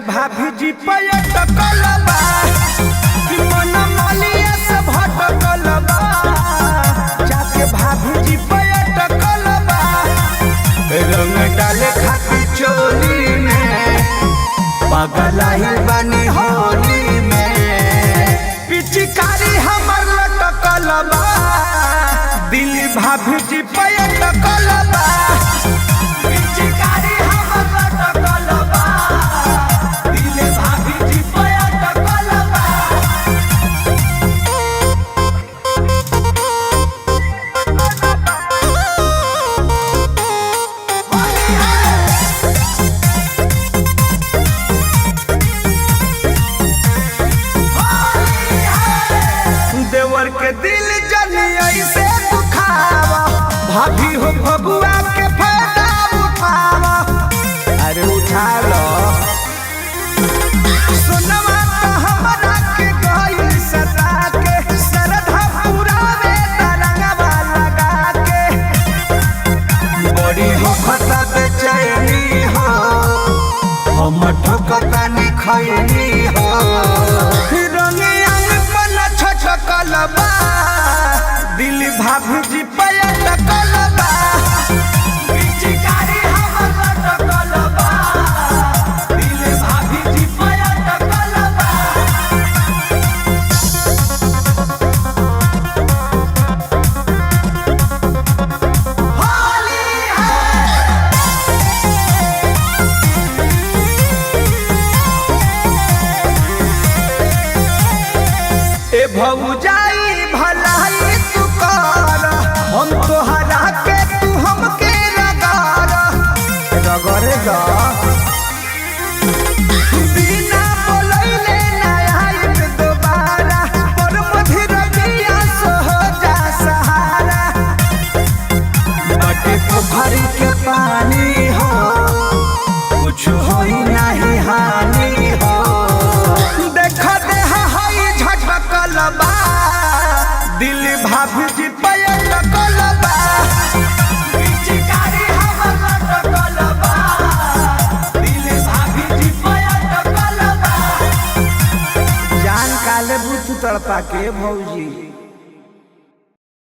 भाभी जी पयटकल बा कि मन मलिया से भटकल बा। जाके भाभी जी पयटकल बा रंग डाले खातिर चोली में पगलाई बनी होली में। पिचकारी हमर लटकल बा दिल भाभी जी पयटकल बा। पिचकारी हमर लटकल बा दिल भाभी जी पयटकल बा। देवर के दिल जलिया से दुखावा भाभी हो भगुआ के फायदा उठावा। अरे उठा लो सुनवा तो हमरा के गइल सदा के सरधा पूरा में तरंगवा लगा के। बड़ी हो खता बेचैनी हो हम ठोकता नहीं खैनी हो। छछकल बा दिल भाभी जी पयटकल बा। पिचकारी हमर लटकल बा दिल भाभी जी पयटकल बा। होली ए भौजाई भलाई तू कर हम तोहरा के तू हमके रगड़ गा बिना बोलैले ना आइब दोबारा पर मधुरगिया सो जा सहारा। बटे पोखरी के पानी हो कुछ होई नहीं हानि हो। झटकल बा दिल भाभी जी पयटकल बा। पिचकारी हमर लटकल बा दिल भाभी जी पयटकल बा। जान काले बुत तड़पा के भौजी।